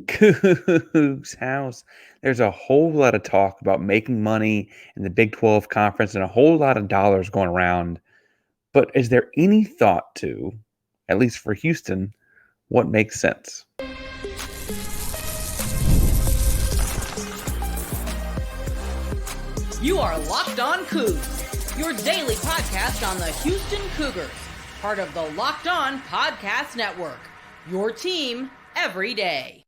Coogs House. There's a whole lot of talk about making money in the Big 12 conference and a whole lot of dollars going around. But is there any thought to, at least for Houston, what makes sense? You are Locked On Cougs, your daily podcast on the Houston Cougars, part of the Locked On Podcast Network, your team every day.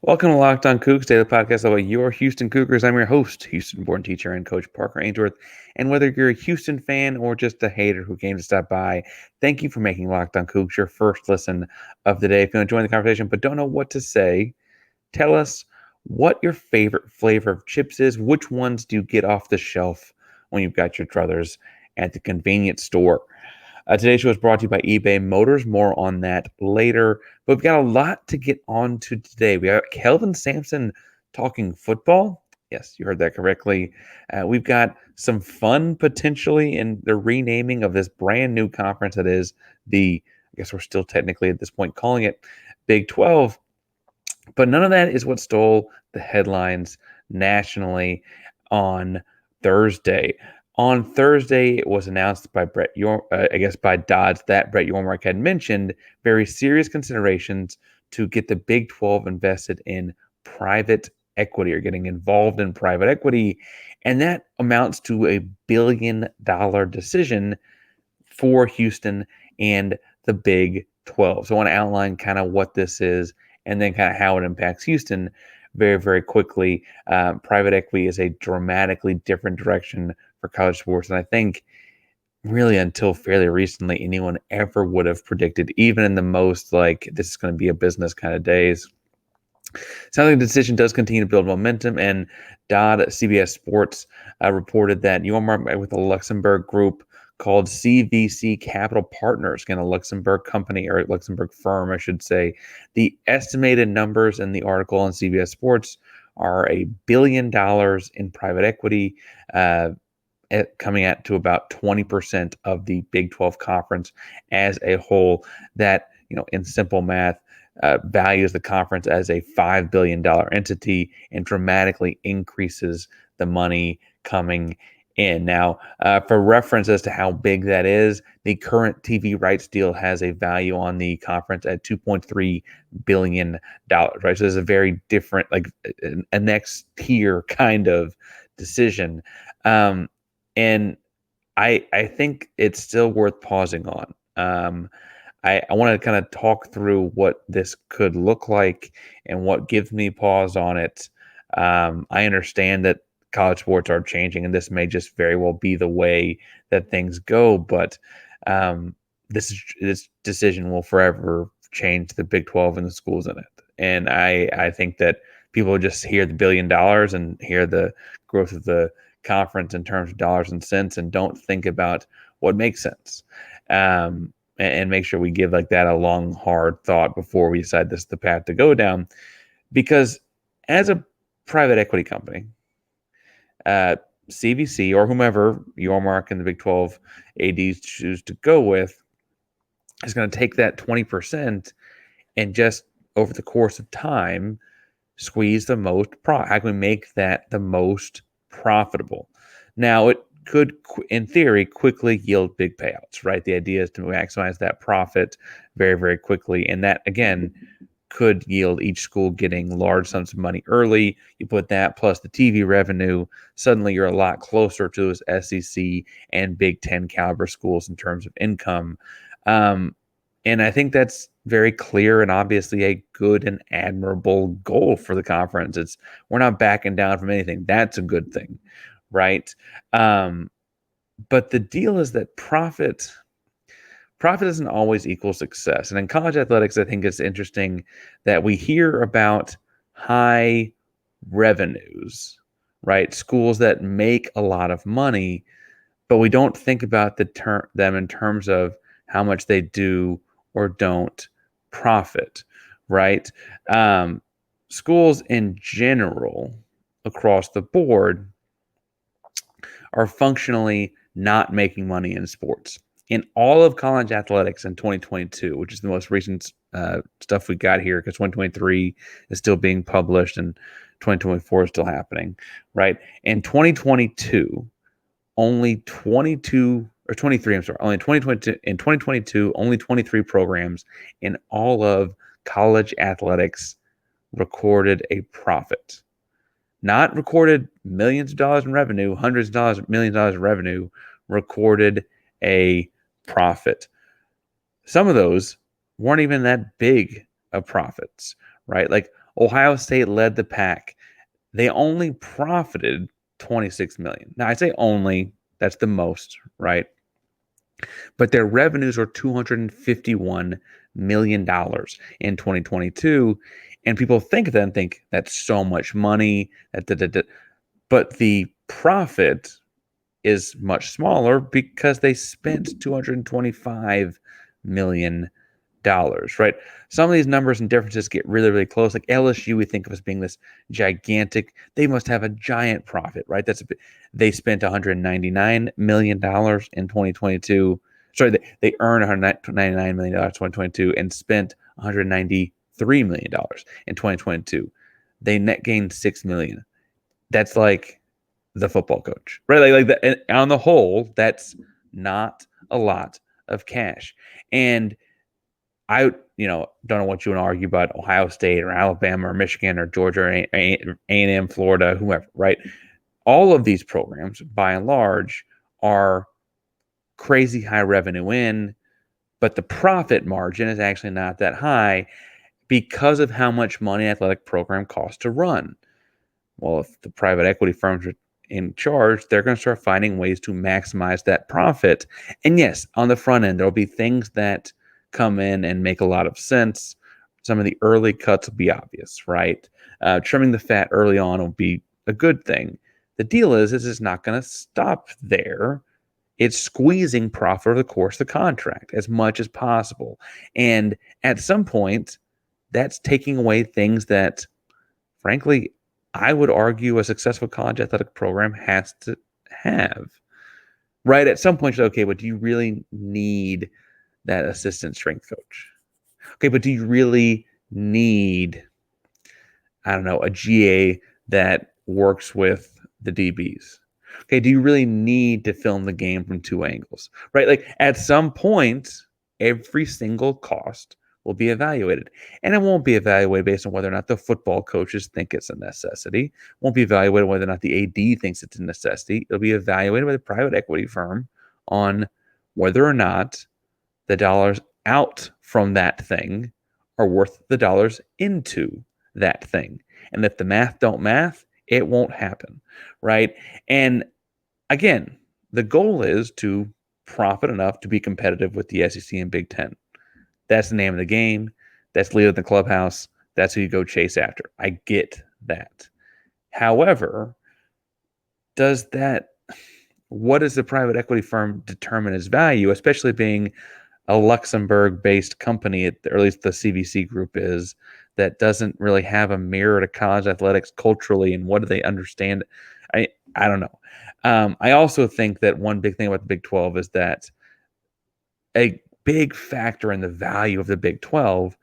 Welcome to Locked On Coogs, daily podcast about your Houston Cougars. I'm your host, Houston-born teacher and coach Parker Ainsworth. And whether you're a Houston fan or just a hater who came to stop by, thank you for making Locked On Coogs your first listen of the day. If you want to join the conversation but don't know what to say, tell us what your favorite flavor of chips is. Which ones do you get off the shelf when you've got your druthers at the convenience store? Today's show is brought to you by eBay Motors. More on that later. But we've got a lot to get on to today. We got Kelvin Sampson talking football. Yes, you heard that correctly. We've got some fun potentially in the renaming of this brand new conference that is I guess we're still technically at this point calling it Big 12. But none of that is what stole the headlines nationally on Thursday. On Thursday, it was announced by by Dodds that Brett Yormark had mentioned very serious considerations to get the Big 12 invested in private equity or getting involved in private equity. And that amounts to a $1 billion decision for Houston and the Big 12. So I want to outline kind of what this is and then kind of how it impacts Houston very, very quickly. Private equity is a dramatically different direction for college sports. And I think really until fairly recently, anyone ever would have predicted, even in the most like this is going to be a business kind of days. Sounds like the decision does continue to build momentum. And Dodd at CBS Sports reported that Yormark met with a Luxembourg group called CVC Capital Partners, again, a Luxembourg company or Luxembourg firm, I should say. The estimated numbers in the article on CBS Sports are $1 billion in private equity, coming out to about 20% of the Big 12 conference as a whole. That, in simple math, values the conference as a $5 billion entity and dramatically increases the money coming in. Now, for reference as to how big that is, the current TV rights deal has a value on the conference at $2.3 billion, right? So there's a very different, like a next tier kind of decision. And I think it's still worth pausing on. I want to kind of talk through what this could look like and what gives me pause on it. I understand that college sports are changing, and this may just very well be the way that things go. But this decision will forever change the Big 12 and the schools in it. And I think that people just hear the $1 billion and hear the growth of the conference in terms of dollars and cents and don't think about what makes sense. And make sure we give like that a long, hard thought before we decide this is the path to go down. Because as a private equity company, CVC or whomever Yormark and the Big 12 ADs choose to go with is going to take that 20% and just over the course of time squeeze the most how can we make that the most profitable? Now, it could, in theory, quickly yield big payouts, right? The idea is to maximize that profit very, very quickly. And that, again, could yield each school getting large sums of money early. You put that plus the TV revenue, suddenly you're a lot closer to those SEC and Big Ten caliber schools in terms of income. And I think that's very clear and obviously a good and admirable goal for the conference. We're not backing down from anything. That's a good thing, right? But the deal is that profit doesn't always equal success. And in college athletics, I think it's interesting that we hear about high revenues, right? Schools that make a lot of money, but we don't think about them in terms of how much they do or don't profit, right? Schools in general across the board are functionally not making money in sports. In all of college athletics in 2022, which is the most recent stuff we got here, because 2023 is still being published and 2024 is still happening, right? In 2022, only 22 or 23, I'm sorry, only 2022, in 2022, only 23 programs in all of college athletics recorded a profit. Not recorded millions of dollars in revenue, hundreds of dollars, millions of dollars in revenue, recorded a profit. Some of those weren't even that big of profits, right? Like Ohio State led the pack. They only profited 26 million. Now I say only, that's the most, right? But their revenues were $251 million in 2022. And people think that's so much money. But the profit is much smaller because they spent $225 million, right? Some of these numbers and differences get really, really close. Like LSU, we think of as being this gigantic. They must have a giant profit, right? They spent $199 million in 2022. Sorry, they earned $199 million in 2022 and spent $193 million in 2022. They net gained $6 million. That's like the football coach, right? On the whole, that's not a lot of cash. And I, don't know what you want to argue about Ohio State or Alabama or Michigan or Georgia or A&M, Florida, whoever, right? All of these programs, by and large, are crazy high revenue in, but the profit margin is actually not that high because of how much money an athletic program costs to run. Well, if the private equity firms are in charge, they're going to start finding ways to maximize that profit. And yes, on the front end, there'll be things that come in and make a lot of sense. Some of the early cuts will be obvious, right? Trimming the fat early on will be a good thing. The deal is it's not going to stop there. It's squeezing profit over the course of the contract as much as possible. And at some point, that's taking away things that, frankly, I would argue a successful college athletic program has to have. Right? At some point, okay, but do you really need that assistant strength coach? Okay, but do you really need, I don't know, a GA that works with the DBs? Okay, do you really need to film the game from two angles? Right? Like at some point, every single cost will be evaluated. And it won't be evaluated based on whether or not the football coaches think it's a necessity. It won't be evaluated whether or not the AD thinks it's a necessity. It'll be evaluated by the private equity firm on whether or not the dollars out from that thing are worth the dollars into that thing. And if the math don't math, it won't happen, right? And again, the goal is to profit enough to be competitive with the SEC and Big Ten. That's the name of the game. That's leader in the clubhouse. That's who you go chase after. I get that. However, what does the private equity firm determine as value, especially being a Luxembourg-based company, or at least the CVC group is, that doesn't really have a mirror to college athletics culturally, and what do they understand? I don't know. I also think that one big thing about the Big 12 is that a big factor in the value of the Big 12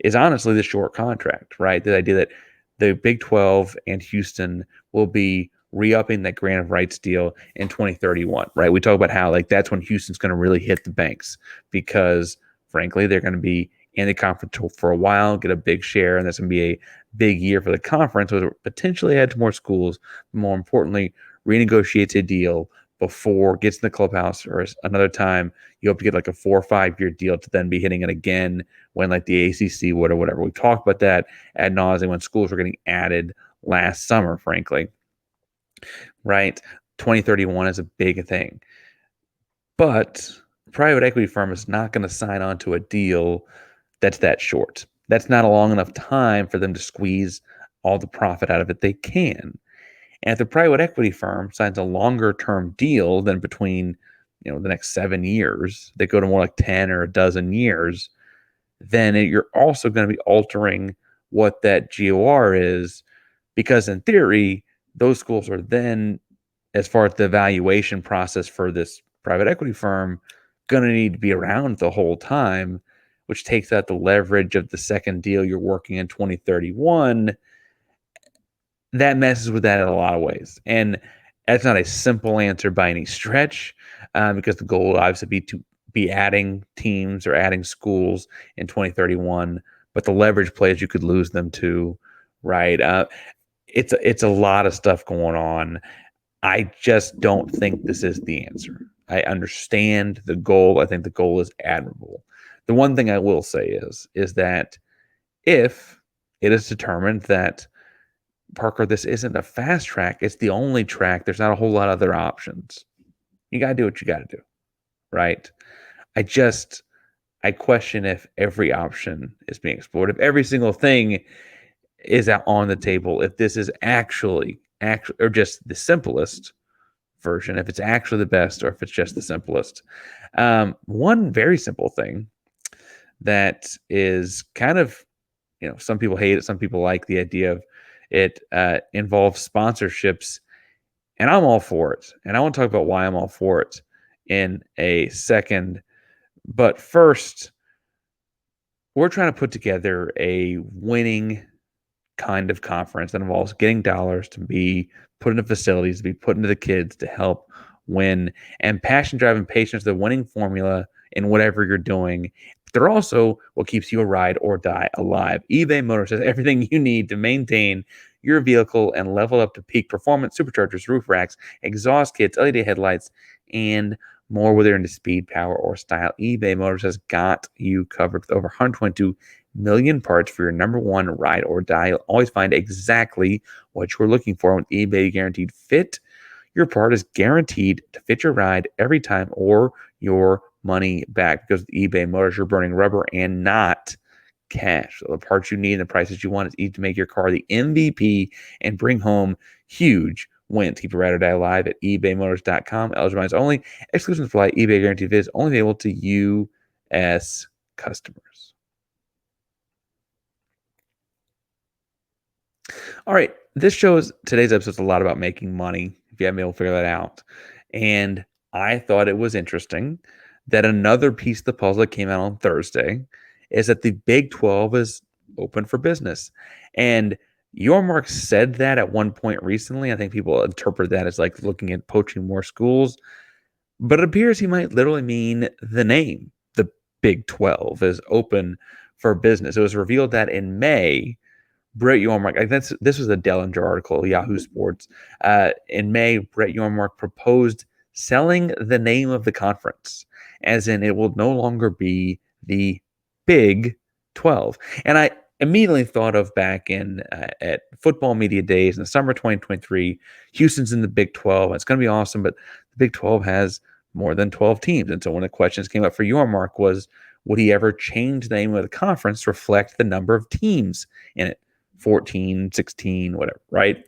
is honestly the short contract, right? The idea that the Big 12 and Houston will be re-upping that grant of rights deal in 2031, right? We talk about how that's when Houston's going to really hit the banks because, frankly, they're going to be in the conference for a while, get a big share, and that's going to be a big year for the conference, which potentially adds more schools. More importantly, renegotiates a deal before it gets in the clubhouse, or another time you hope to get a 4 or 5 year deal to then be hitting it again when the ACC would or whatever. We talked about that ad nauseum when schools were getting added last summer, frankly. Right? 2031 is a big thing. But a private equity firm is not going to sign on to a deal that's that short. That's not a long enough time for them to squeeze all the profit out of it they can. And if the private equity firm signs a longer term deal than between, the next 7 years, they go to more like 10 or a dozen years, then you're also going to be altering what that GOR is, because in theory, those schools are then, as far as the evaluation process for this private equity firm, going to need to be around the whole time, which takes out the leverage of the second deal you're working in 2031, that messes with that in a lot of ways. And that's not a simple answer by any stretch, because the goal would obviously be to be adding teams or adding schools in 2031, but the leverage plays you could lose them to, right? It's a lot of stuff going on. I just don't think this is the answer. I understand the goal. I think the goal is admirable. The one thing I will say is that if it is determined that, Parker, this isn't a fast track, it's the only track, there's not a whole lot of other options, you got to do what you got to do, right? I just, I question if every option is being explored, if every single thing is out on the table, if this is actually or just the simplest version, if it's actually the best or if it's just the simplest. One very simple thing that is kind of, some people hate it, some people like the idea of it, involves sponsorships, and I'm all for it. And I want to talk about why I'm all for it in a second. But first, we're trying to put together a winning kind of conference that involves getting dollars to be put into facilities, to be put into the kids to help win, and passion, drive, and patience, the winning formula in whatever you're doing. They're also what keeps you a ride or die alive. eBay Motors has everything you need to maintain your vehicle and level up to peak performance: superchargers, roof racks, exhaust kits, LED headlights, and more. Whether into speed, power, or style, eBay Motors has got you covered with over 122 million parts for your number one ride or die. You'll always find exactly what you're looking for with eBay Guaranteed Fit. Your part is guaranteed to fit your ride every time or your money back, because with eBay Motors, you're burning rubber and not cash. So the parts you need and the prices you want is easy to make your car the MVP and bring home huge wins. Keep your ride or die alive at ebaymotors.com. Eligible minds only. Exclusions apply. eBay Guaranteed Fit is only available to U.S. customers. All right, today's episode is a lot about making money, if you haven't been able to figure that out. And I thought it was interesting that another piece of the puzzle that came out on Thursday is that the Big 12 is open for business. And Yormark said that at one point recently. I think people interpret that as like looking at poaching more schools. But it appears he might literally mean the name. The Big 12 is open for business. It was revealed that in May, Brett Yormark, this was a Dellinger article, Yahoo Sports. In May, Brett Yormark proposed selling the name of the conference, as in it will no longer be the Big 12. And I immediately thought of back in at football media days in the summer 2023, Houston's in the Big 12. It's going to be awesome, but the Big 12 has more than 12 teams. And so one of the questions came up for Yormark was, would he ever change the name of the conference to reflect the number of teams in it? 14, 16, whatever, right?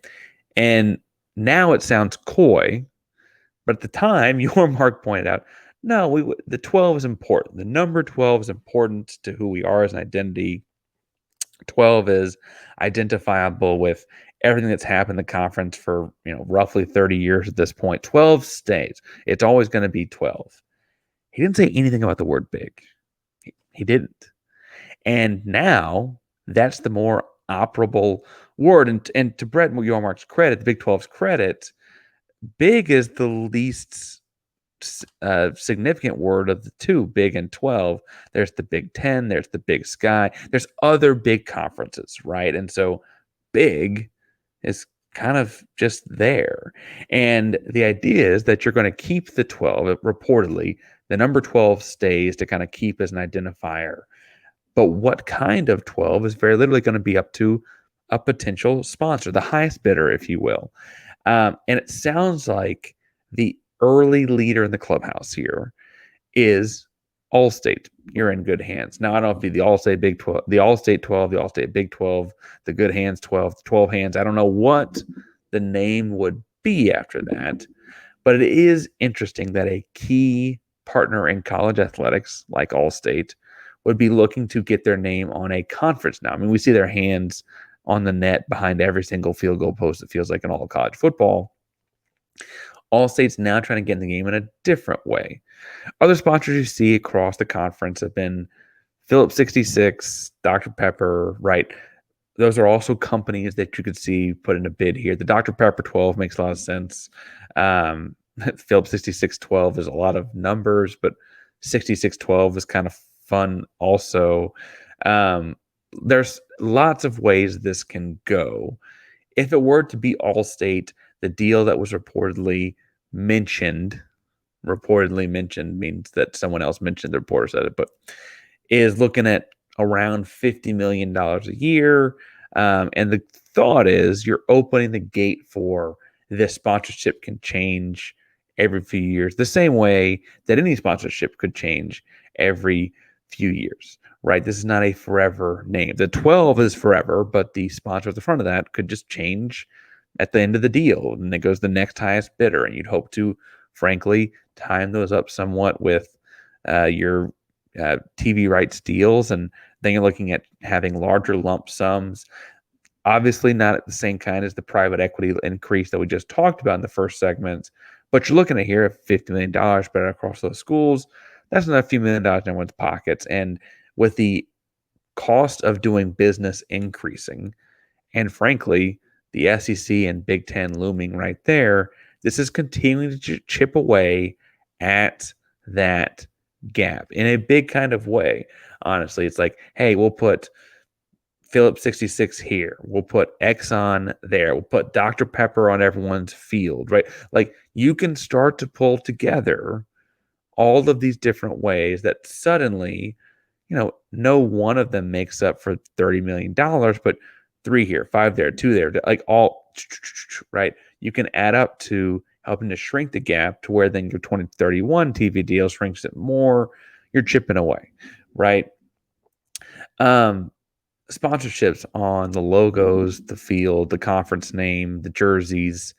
And now it sounds coy, but at the time, Yormark pointed out, no, the 12 is important. The number 12 is important to who we are as an identity. 12 is identifiable with everything that's happened in the conference for, roughly 30 years at this point. 12 stays. It's always going to be 12. He didn't say anything about the word big. He didn't. And now that's the more operable word. And to Brett Yormark's credit, the Big 12's credit, big is the least significant word of the two, Big and 12. There's the Big 10, there's the Big Sky, there's other big conferences, right? And so big is kind of just there. And the idea is that you're going to keep the 12, reportedly, the number 12 stays to kind of keep as an identifier. But what kind of 12 is very literally going to be up to a potential sponsor, the highest bidder, if you will. And it sounds like the early leader in the clubhouse here is Allstate. You're in good hands. Now, I don't know if it'd be the Allstate Big 12, the Allstate 12, the Allstate Big 12, the Good Hands 12, the 12 Hands. I don't know what the name would be after that. But it is interesting that a key partner in college athletics like Allstate would be looking to get their name on a conference now. I mean, we see their hands on the net behind every single field goal post, it feels like, in all of college football. Allstate's now trying to get in the game in a different way. Other sponsors you see across the conference have been Phillips 66, Dr. Pepper, right? Those are also companies that you could see put in a bid here. The Dr. Pepper 12 makes a lot of sense. Um, Phillips 6612 is a lot of numbers, but 6612 is kind of fun also. Um, there's lots of ways this can go. If it were to be Allstate, the deal that was reportedly mentioned means that someone else mentioned, the reporter said it, but is looking at around $50 million a year. And the thought is you're opening the gate for this sponsorship can change every few years, the same way that any sponsorship could change every few years, right? This is not a forever name. The 12 is forever, but the sponsor at the front of that could just change at the end of the deal. And it goes the next highest bidder. And you'd hope to, frankly, time those up somewhat with your TV rights deals. And then you're looking at having larger lump sums. Obviously, not at the same kind as the private equity increase that we just talked about in the first segment, but you're looking at here $50 million spread across those schools. That's another few $1,000,000 in everyone's pockets. And with the cost of doing business increasing, and frankly, the SEC and Big Ten looming right there, this is continuing to chip away at that gap in a big kind of way. Honestly, it's like, hey, we'll put Phillips 66 here. We'll put Exxon there. We'll put Dr. Pepper on everyone's field, right? Like you can start to pull together all of these different ways that suddenly, no one of them makes up for $30 million, but three here, five there, two there, like all, right? You can add up to helping to shrink the gap to where then your 2031 TV deal shrinks it more. You're chipping away, right? Sponsorships on the logos, the field, the conference name, the jerseys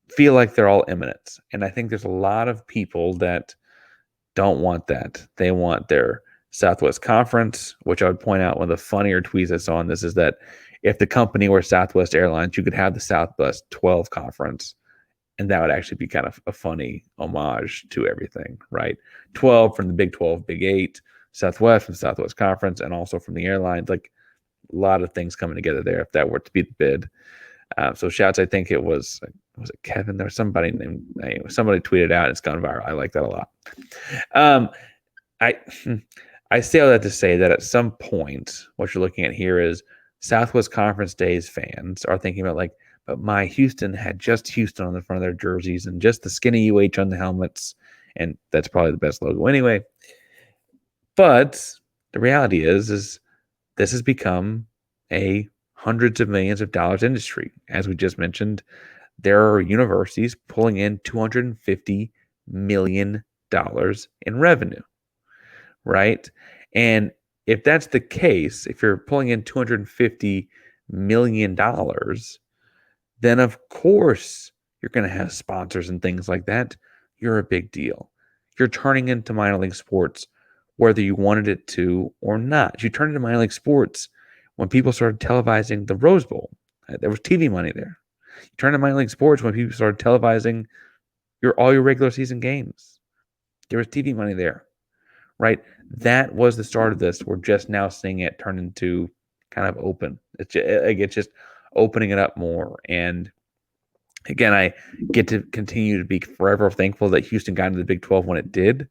feel like they're all imminent. And I think there's a lot of people that don't want that. They want their Southwest Conference, which I would point out one of the funnier tweets I saw on this is that if the company were Southwest Airlines, you could have the Southwest 12 Conference. And that would actually be kind of a funny homage to everything, right? 12 from the Big 12, Big 8, Southwest from the Southwest Conference, and also from the airlines. Like a lot of things coming together there if that were to be the bid. So shouts, I think it was it Kevin? There was somebody named, somebody tweeted out. It's gone viral. I like that a lot. I say all that to say that at some point, what you're looking at here is Southwest Conference Days fans are thinking about like, but my Houston had just Houston on the front of their jerseys and just the skinny UH on the helmets. And that's probably the best logo anyway. But the reality is this has become a hundreds of millions of dollars industry. As we just mentioned, there are universities pulling in $250 million in revenue, right? And if that's the case, if you're pulling in $250 million, then of course you're going to have sponsors and things like that. You're a big deal. You're turning into minor league sports whether you wanted it to or not. You turned into minor league sports when people started televising the Rose Bowl. There was TV money there. You turned into minor league sports when people started televising all your regular season games. There was TV money there, right? That was the start of this. We're just now seeing it turn into kind of open. It's just opening it up more. And again, I get to continue to be forever thankful that Houston got into the Big 12 when it did,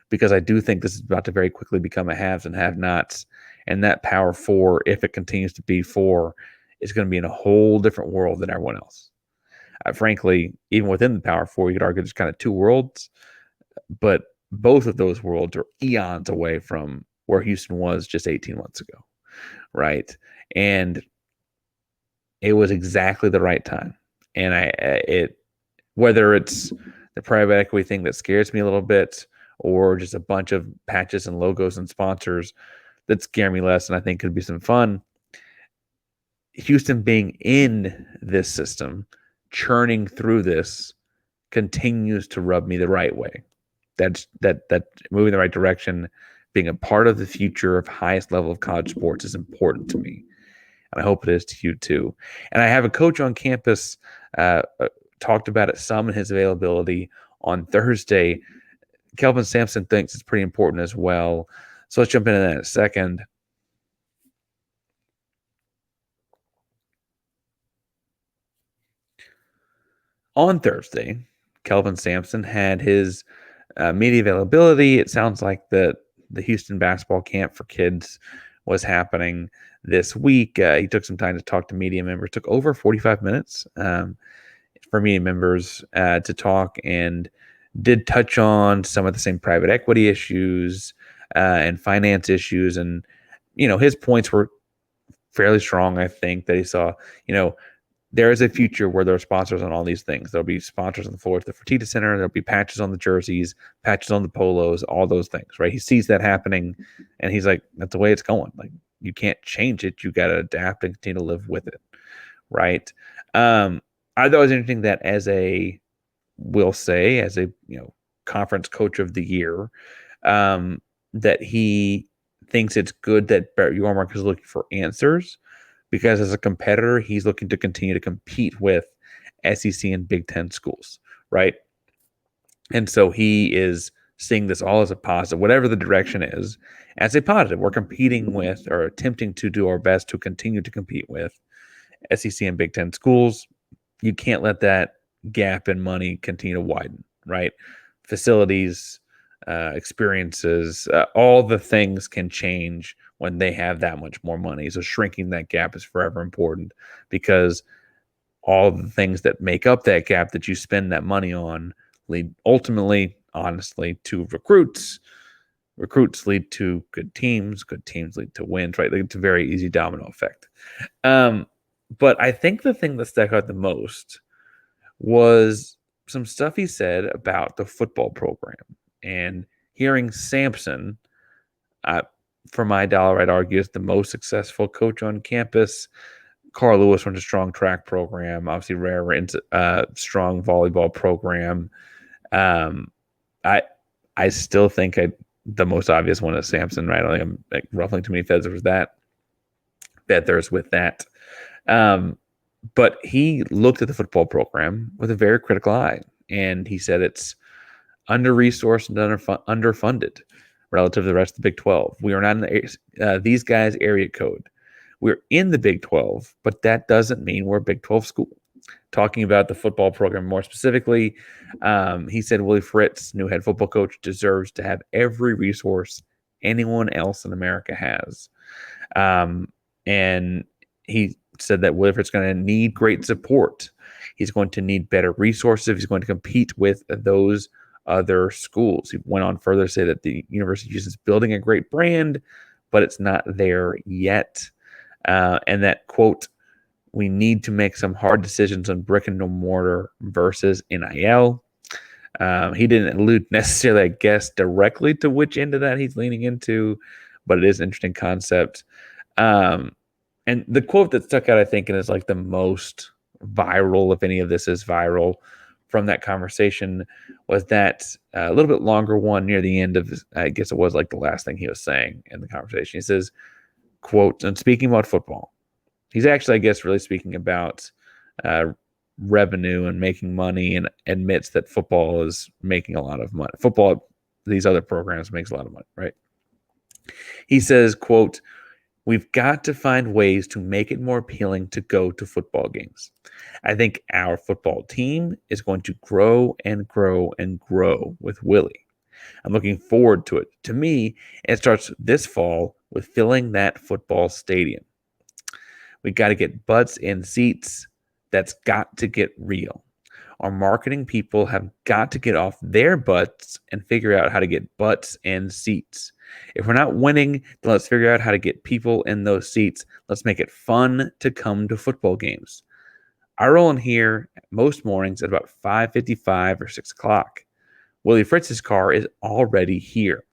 because I do think this is about to very quickly become a haves and have-nots. And that Power Four, if it continues to be four, is going to be in a whole different world than everyone else. Frankly, even within the Power Four, you could argue there's kind of two worlds, but both of those worlds are eons away from where Houston was just 18 months ago, right? And it was exactly the right time. And whether it's the private equity thing that scares me a little bit, or just a bunch of patches and logos and sponsors that scare me less and I think could be some fun, Houston being in this system, churning through this, continues to rub me the right way. That moving in the right direction, being a part of the future of highest level of college sports is important to me. And I hope it is to you too. And I have a coach on campus, talked about it some in his availability on Thursday. Kelvin Sampson thinks it's pretty important as well. So let's jump into that in a second. On Thursday, Kelvin Sampson had his media availability. It sounds like the Houston basketball camp for kids was happening this week. He took some time to talk to media members. Took over 45 minutes for media members to talk, and did touch on some of the same private equity issues and finance issues. And his points were fairly strong. I think that he saw, there is a future where there are sponsors on all these things. There'll be sponsors on the floor at the Fertitta Center. There'll be patches on the jerseys, patches on the polos, all those things, right? He sees that happening, and he's like, that's the way it's going. Like, you can't change it. You got to adapt and continue to live with it, right? I thought it was interesting that as a conference coach of the year, that he thinks it's good that Brett Yormark is looking for answers, because as a competitor, he's looking to continue to compete with SEC and Big Ten schools, right? And so he is seeing this all as a positive, whatever the direction is, as a positive. We're competing with, or attempting to do our best to continue to compete with, SEC and Big Ten schools. You can't let that gap in money continue to widen, right? Facilities, experiences, all the things can change when they have that much more money. So shrinking that gap is forever important, because all the things that make up that gap that you spend that money on lead ultimately, honestly, to recruits. Recruits lead to good teams lead to wins, right? It's a very easy domino effect. But I think the thing that stuck out the most was some stuff he said about the football program, and hearing Sampson, for my dollar, I'd argue, is the most successful coach on campus. Carl Lewis runs a strong track program. Obviously, Rare runs a strong volleyball program. I still think the most obvious one is Sampson, right? I don't think I'm like ruffling too many feathers with that. But he looked at the football program with a very critical eye, and he said it's under-resourced and underfunded relative to the rest of the Big 12. We are not in these guys' area code. We're in the Big 12, but that doesn't mean we're a Big 12 school. Talking about the football program more specifically, he said Willie Fritz, new head football coach, deserves to have every resource anyone else in America has. And he said that Willie Fritz is going to need great support. He's going to need better resources. He's going to compete with those other schools. He went on further to say that the University of Houston is building a great brand, but it's not there yet. And that, quote, we need to make some hard decisions on brick and mortar versus NIL. He didn't allude necessarily, I guess, directly to which end of that he's leaning into, but it is an interesting concept. And the quote that stuck out, I think, and is like the most viral, if any of this is viral, from that conversation, was that a little bit longer one near the end of this, I guess it was like the last thing he was saying in the conversation. He says, quote, and speaking about football, he's actually, I guess, really speaking about revenue and making money, and admits that football is making a lot of money. Football, these other programs, makes a lot of money, right? He says, quote, we've got to find ways to make it more appealing to go to football games. I think our football team is going to grow and grow and grow with Willie. I'm looking forward to it. To me, it starts this fall with filling that football stadium. We got to get butts in seats. That's got to get real. Our marketing people have got to get off their butts and figure out how to get butts in seats. If we're not winning, then let's figure out how to get people in those seats. Let's make it fun to come to football games. I roll in here most mornings at about 5:55 or 6 o'clock. Willie Fritz's car is already here.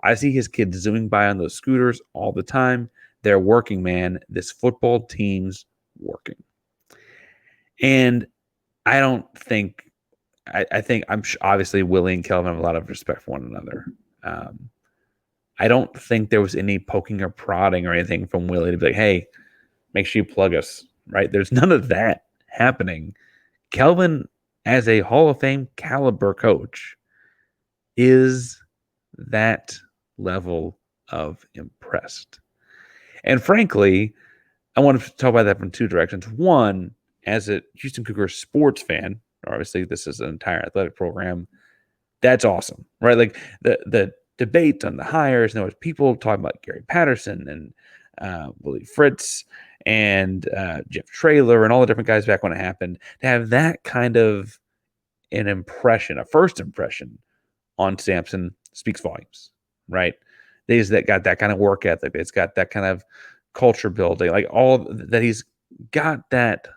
I see his kids zooming by on those scooters all the time. They're working, man. This football team's working. And I don't think, I think obviously Willie and Kelvin have a lot of respect for one another. I don't think there was any poking or prodding or anything from Willie to be like, hey, make sure you plug us, right? There's none of that happening. Kelvin, as a Hall of Fame caliber coach, is that level of impressed. And frankly, I want to talk about that from two directions. One, as a Houston Cougars sports fan, obviously this is an entire athletic program. That's awesome, right? Like the debate on the hires. There was people talking about Gary Patterson and Willie Fritz and Jeff Traylor and all the different guys back when it happened. To have that kind of an impression, a first impression on Sampson speaks volumes, right? These that got that kind of work ethic. It's got that kind of culture building, like all that he's got that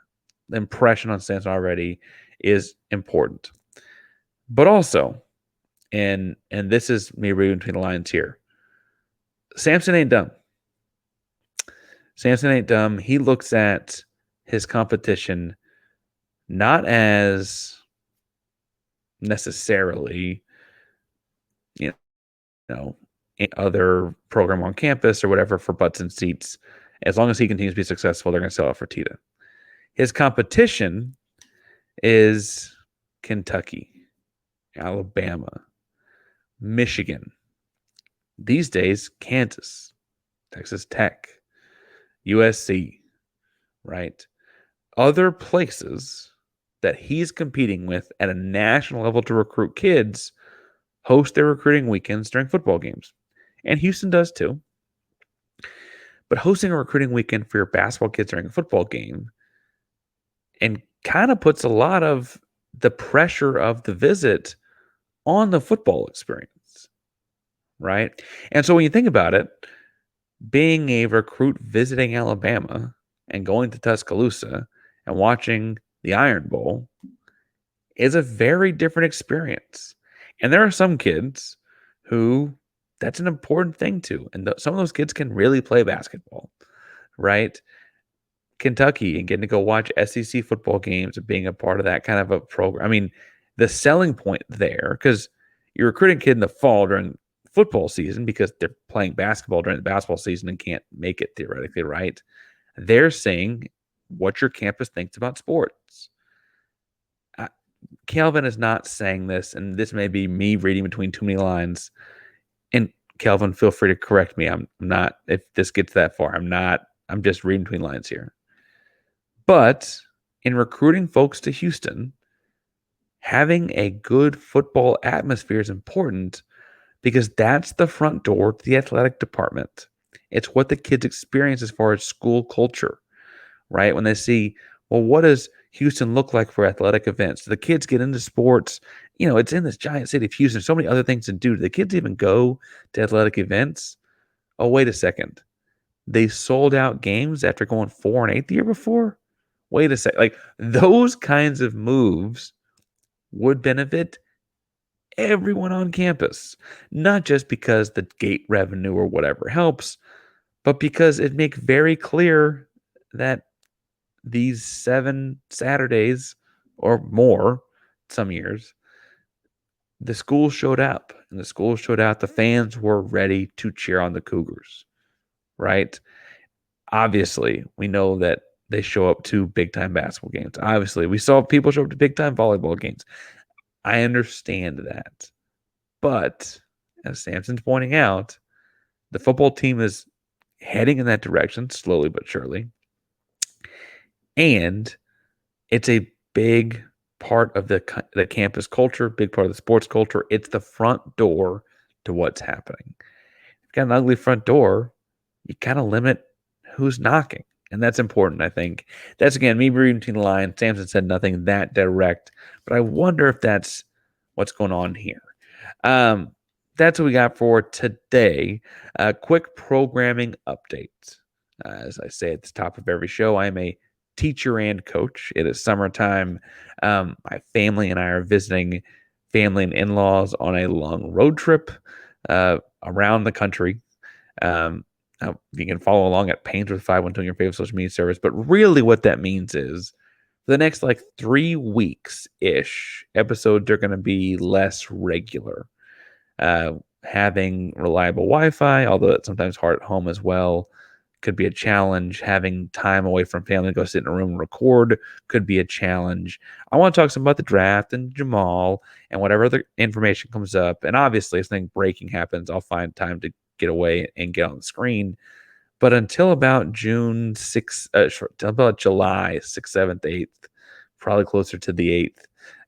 impression on Sampson already is important. But also, and this is me reading between the lines here, Sampson ain't dumb. Sampson ain't dumb. He looks at his competition not as necessarily, you know, other program on campus or whatever for butts and seats. As long as he continues to be successful, they're going to sell it for Tita. His competition is Kentucky, Alabama, Michigan, these days Kansas, Texas Tech, USC, right? Other places that he's competing with at a national level to recruit kids host their recruiting weekends during football games. And Houston does too. But hosting a recruiting weekend for your basketball kids during a football game and kind of puts a lot of the pressure of the visit on the football experience, right? And so when you think about it, being a recruit visiting Alabama and going to Tuscaloosa and watching the Iron Bowl is a very different experience. And there are some kids who that's an important thing to. And some of those kids can really play basketball, right? Kentucky and getting to go watch SEC football games and being a part of that kind of a program. I mean, the selling point there, because you're recruiting a kid in the fall during football season because they're playing basketball during the basketball season and can't make it theoretically, right? They're saying what your campus thinks about sports. Kelvin is not saying this, and this may be me reading between too many lines. And Kelvin, feel free to correct me. I'm not, if this gets that far, I'm just reading between lines here. But in recruiting folks to Houston, having a good football atmosphere is important because that's the front door to the athletic department. It's what the kids experience as far as school culture, right? When they see, well, what does Houston look like for athletic events? Do the kids get into sports? It's in this giant city of Houston. So many other things to do. Do the kids even go to athletic events? Oh, wait a second. They sold out games after going 4-8 the year before? Wait a sec. Like those kinds of moves would benefit everyone on campus, not just because the gate revenue or whatever helps, but because it makes very clear that these 7 Saturdays or more, some years, the school showed up and the school showed out. The fans were ready to cheer on the Cougars, right? Obviously, we know that they show up to big-time basketball games. Obviously, we saw people show up to big-time volleyball games. I understand that. But, as Samson's pointing out, the football team is heading in that direction, slowly but surely. And it's a big part of the campus culture, big part of the sports culture. It's the front door to what's happening. If you've got an ugly front door, you kind of limit who's knocking. And that's important, I think. That's, again, me reading between the lines. Samson said nothing that direct, but I wonder if that's what's going on here. That's what we got for today. Quick programming update. As I say at the top of every show, I'm a teacher and coach. It is summertime. My family and I are visiting family and in-laws on a long road trip around the country. You can follow along at Pains with 512 on your favorite social media service. But really what that means is for the next 3 weeks-ish, episodes are going to be less regular. Having reliable Wi-Fi, although it's sometimes hard at home as well, could be a challenge. Having time away from family to go sit in a room and record could be a challenge. I want to talk some about the draft and Jamal and whatever other information comes up. And obviously, if something breaking happens, I'll find time to get away and get on the screen. But until about June 6th, about July 6th, 7th, 8th, probably closer to the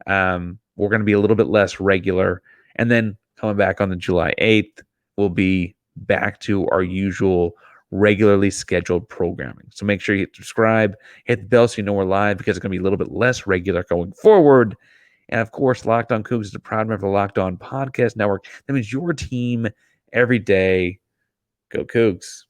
8th, we're going to be a little bit less regular. And then coming back on the July 8th, we'll be back to our usual regularly scheduled programming. So make sure you hit subscribe, hit the bell so you know we're live, because it's going to be a little bit less regular going forward. And of course, Locked On Coogs is a proud member of the Locked On Podcast Network. That means your team every day. Go Coogs.